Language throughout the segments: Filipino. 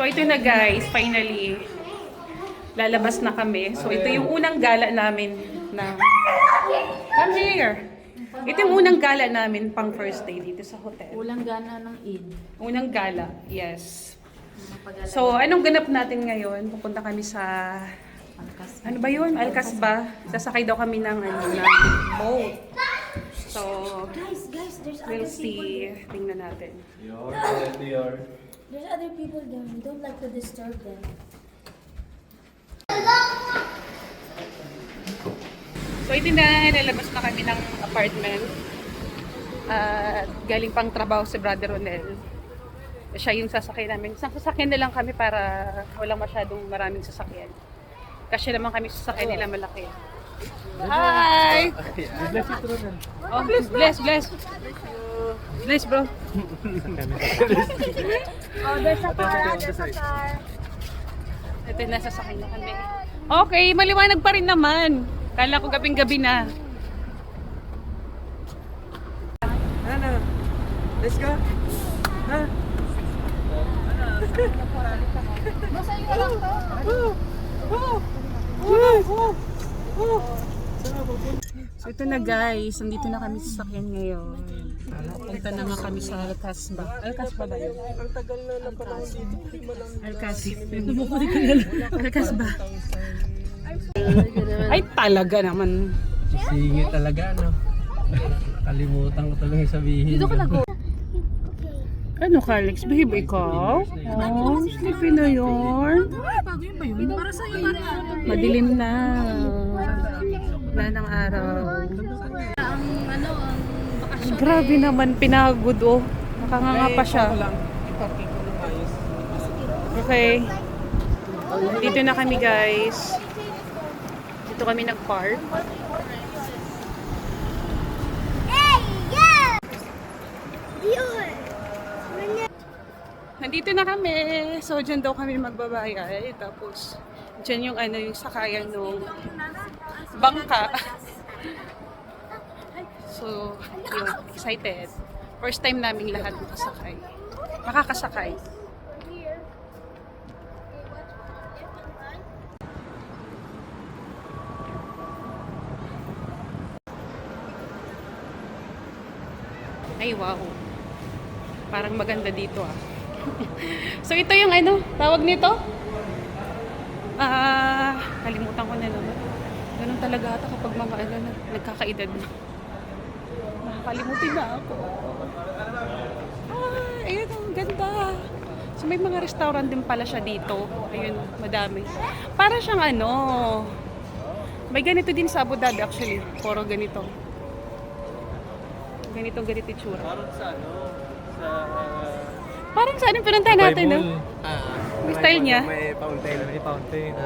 ito na guys, finally. Lalabas na kami. So ito yung unang gala namin na... Come here! Ito yung unang gala namin pang first day dito sa hotel. Ulang gana ng Eid. Unang gala, yes. So anong ganap natin ngayon? Pupunta kami sa... Ano ba yun? Alcasba. Sasakay daw kami ng boat. So, Guys, there's we'll other see. people. Tingnan natin. There's other people there. We don't like to disturb them. So ito na, lalabas na kami ng apartment. Galing pang trabaho si Brother Ronel. Siya yung sasakyan namin. Isang sasakyan na lang kami para walang masyadong maraming sasakyan. Kasi naman kami sasakyan nila malaki. Hi! Oh, bless. Bless, bro. Oh, there's a car. Ito na, sasakyan na kami. Okay, maliwanag pa rin naman. Kala ko gabing-gabi na. Ano? Let's go. Ha? So ito na guys, nandito na kami sa sakyan ngayon. Punta na nga kami sa Alcasba. Alcasba ba yun? Ang tagal na na pala dito. Alcasba. Ay talaga naman. Singit talaga, no? Kalimutan ko talaga sabihin. Dito ka nag-go. Ano ka, Alex? Behave ikaw? Oh, sleepy na yun. Bago yun ba yun? Para sa'yo, Madilim na. Wala ng araw. ang bakasyon. Grabe naman, pinagod oh. Nakanganga pa siya. Iparking ko ng ayos. Okay. Dito na kami guys. Dito kami nag-park. Nandito na kami. So, dyan daw kami magbabayay. Tapos, dyan yung yung sakayan ng bangka. So, yun, excited. First time naming lahat makasakay. Makakasakay. Ay, wow. Parang maganda dito ah. So, ito yung tawag nito? Kalimutan ko na naman. Ganun talaga ata kapag mga nagkakaedad na. Nakakalimutin na ako. Ayun, ang ganda. So, may mga restaurant din pala siya dito. Ayun, madami. Para siyang may ganito din sa Abu Dhabi actually. Puro ganito. Ganito itsura. Parang sa Parang saan yung pinuntahan natin, no? Yung style niya. May fountain.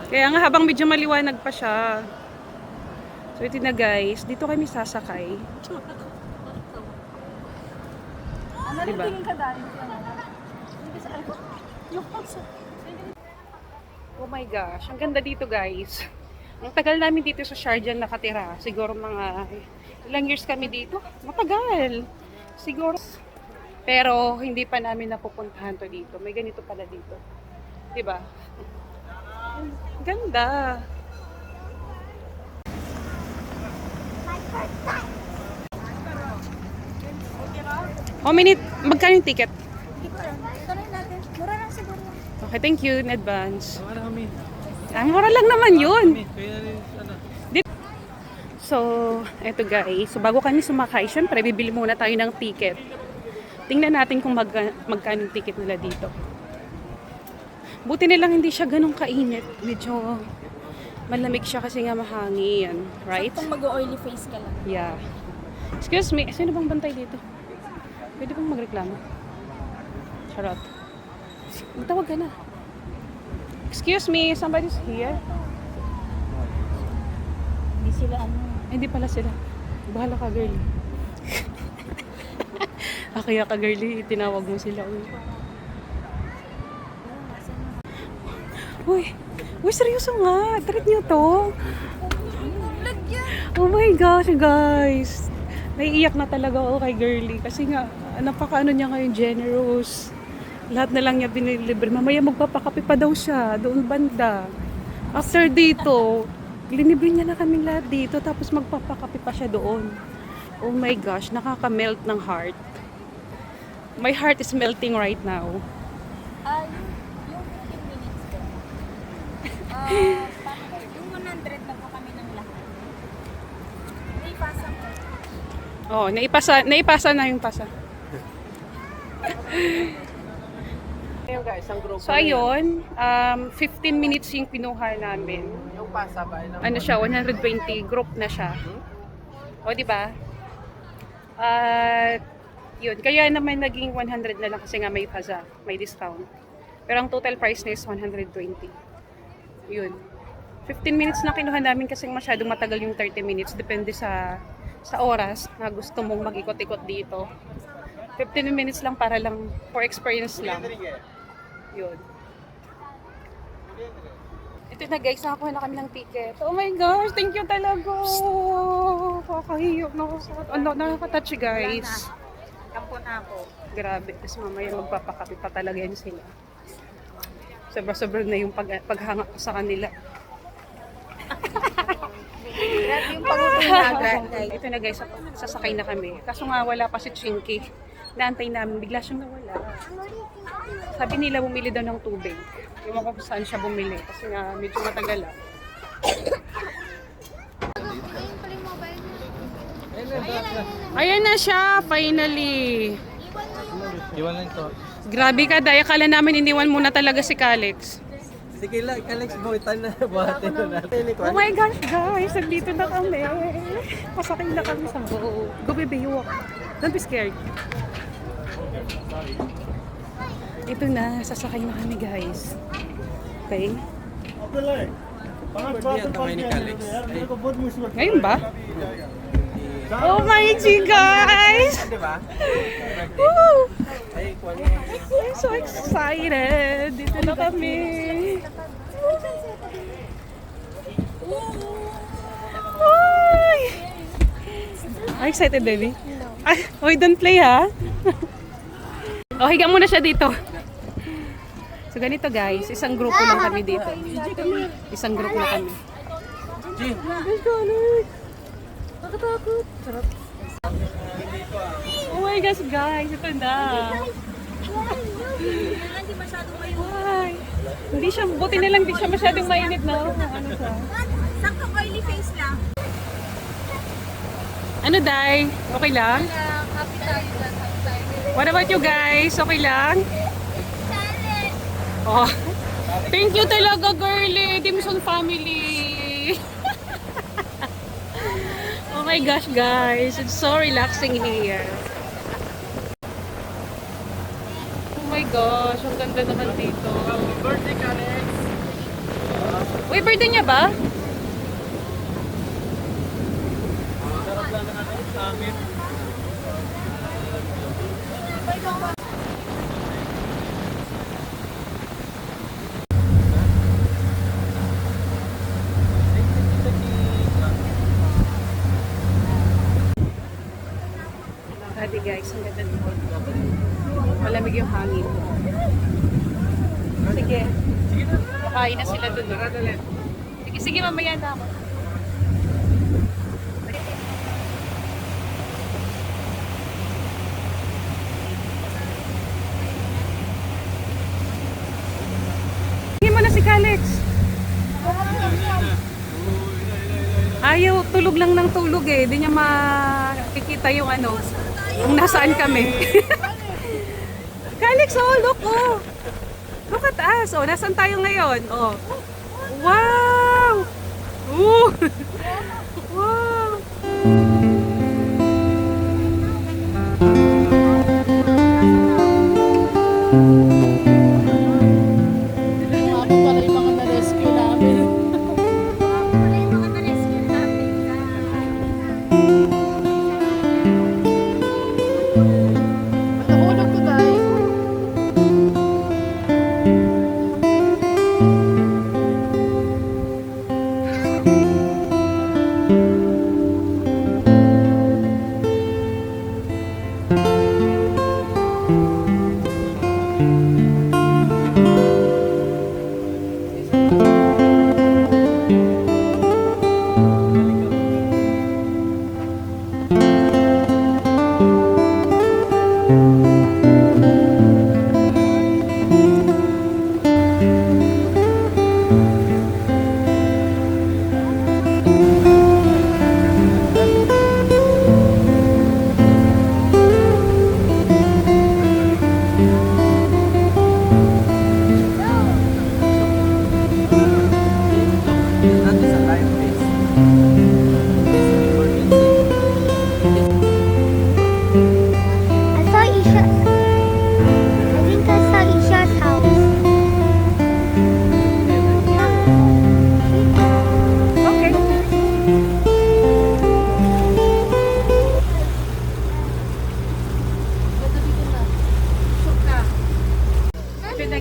Kaya nga habang medyo maliwanag pa siya. So ito na guys, dito kami sasakay. Diba? Oh my gosh, ang ganda dito guys. Ang tagal namin dito sa Sharjah nakatira. Siguro mga ilang years kami dito. Matagal. Siguro. Pero hindi pa namin napupuntahan to dito. May ganito pala dito. Diba? Ganda. How many? Magkano yung ticket? Tanong natin. Mura lang siguro. Okay, thank you in advance. Marami. Ang mura lang naman yun. Kaya rin, So, eto guys. So, bago kami sumakay, syempre, bibili muna tayo ng ticket. Tingnan natin kung magkano yung ticket nila dito. Buti nilang hindi siya ganun kainit. Medyo malamig siya kasi nga mahangin. Right? Kung mag-oily face ka lang. Yeah. Excuse me, sino bang bantay dito? Pwede bang magreklamo? Charot. Magtawag ka na. Excuse me, somebody's here? Hindi sila Hindi pala sila. Bahala ka, girl. Kaya ka girly, tinawag mo sila. Uy, uy, seryoso nga. Treat nyo to. Oh my gosh, guys. Naiiyak na talaga ako kay girly. Kasi nga, napaka-ano niya ngayon, generous. Lahat na lang niya binilibre. Mamaya magpapakape pa daw siya, doon banda. After dito, linibre niya na kaming lahat dito. Tapos magpapakape pa siya doon. Oh my gosh, nakaka-melt ng heart. My heart is melting right now. Yung 15 minutes ko. Yung 100 na po kami ng lahat. May pasang ko. Oh, naipasa na yung pasa. Ayun guys, ang grupo So ayun, 15 minutes yung pinuha namin. Yung pasa ba? Ano siya, 120 group na siya. O, di ba? At yun, kaya naman naging 100 na lang kasi nga may pasa, may discount. Pero ang total price na is 120. Yun. 15 minutes na kinuha namin kasi masyadong matagal yung 30 minutes. Depende sa oras na gusto mong mag-ikot-ikot dito. 15 minutes lang para lang for experience lang. Yun. Ito na guys, nakakuha na kami ng ticket. Oh my gosh, thank you talaga. Kakahiyok na ako. Ano, nakaka-touch guys. Kampo na ako. Grabe. Tapos mamaya magpapakapi pa talaga yan sila. Sobra-sobra na yung paghanga ko sa kanila. Grabe yung pangutulagan. Ito na guys, sasakay na kami. Kaso nga wala pa si Chinky. Naantay namin, bigla siyang nawala. Sabi nila bumili daw ng tubig. Ewan ko kung saan siya bumili. Kasi nga medyo matagal lang. Ayan na siya, finally. Iwan lang to. Grabe ka, Day. Akala namin iniwan muna talaga si Calix. Sige lang, Alex, buhitan na. Buhatin na natin. Oh my gosh, guys. Nandito na kami. Pasakay na kami sa boat. Go, baby, you walk. Don't be scared. Ito na, sasakay na kami, guys. Okay? Ni Alex. Ngayon ba? Oh my G, guys! Di ba? Woo! Ay, kuwan mo. I'm so excited. Dito na kami. Ay! Are you excited, baby? Ay, oh, don't play, ha? Oh, higa muna siya dito. So, ganito, guys. Isang grupo lang kami dito. Isang grupo lang kami. Jin! Nakatakot. Sarap. Oh my gosh, guys. Ito na. Hindi masyadong may Ay, hindi siya, buti na lang di siya masyadong mainit na. Ano siya? sakto oily face lang. Ano, Day? Okay lang? Happy tayo dyan. Happy tayo. What about you guys? Okay lang? Oh. Thank you talaga, girly. Dimson family. Oh my gosh, guys. It's so relaxing here. Oh my gosh, ang ganda naman dito. Birthday ka, Alex! Uy, birthday niya ba? Sarap lang ng ano sa amin. Grabe guys, ang ganda dito. Malamig yung hangin. Sige. Makain na sila dun. Sige, sige, mamaya na ako. Sige mo na si Calix. Ayaw, tulog lang ng tulog eh. Hindi niya makikita yung ano, kung nasaan kami. Calix, oh, look, oh. Look at us. Oh, nasaan tayo ngayon? Oh. Wow! Ooh. Wow! Ako pala yung mga na-rescue namin. Wala yung mga na-rescue namin.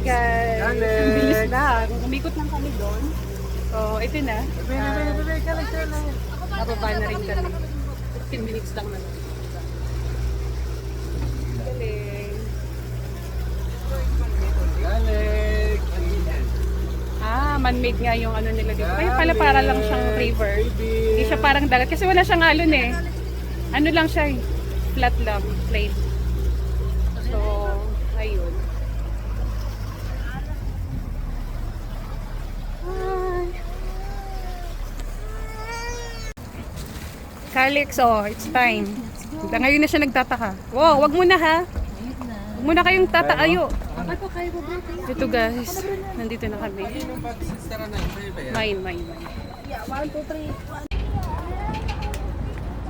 guys. Alex. Ang bilis lang. Umikot lang kami doon. So, ito na. Nababa na rin kami. 15 minutes lang na. Galing. Alex. Man-made nga yung ano nila dito. Kaya pala para lang siyang river. Hindi siya parang dagat. Kasi wala siyang alon eh. Ano lang siya eh. Flat lang. Plain. So, ayun. Hi. Calix, oh, it's time. Ngayon na siya nagtataka. Wow, wag muna ha. Wag muna kayong tataayo. Ito guys, nandito na kami. Mine. Yeah, 1, 2,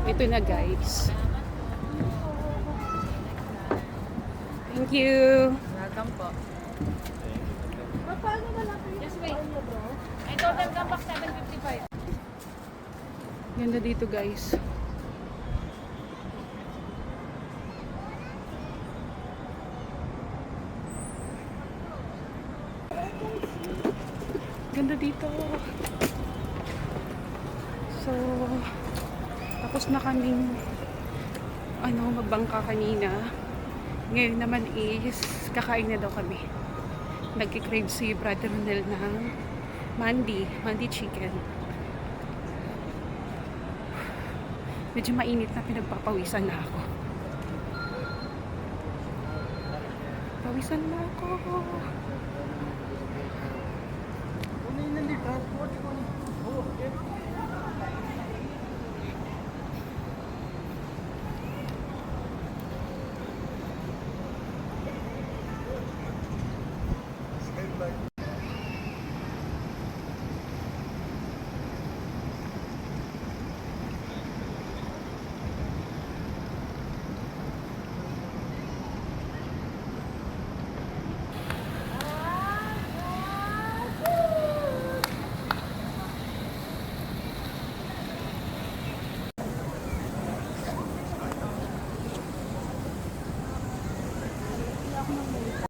3. Ito na guys. Thank you. Welcome po. Paano na lang? Just wait. I told them come back 7:55. Ganda dito guys. Ganda dito. So, tapos na kaming magbangka kanina. Ngayon naman is kakain na daw kami. Nagki-crave si Brother Ronel ng mandi chicken. Medyo mainit na, pinagpapawisan na ako. Pawisan na ako.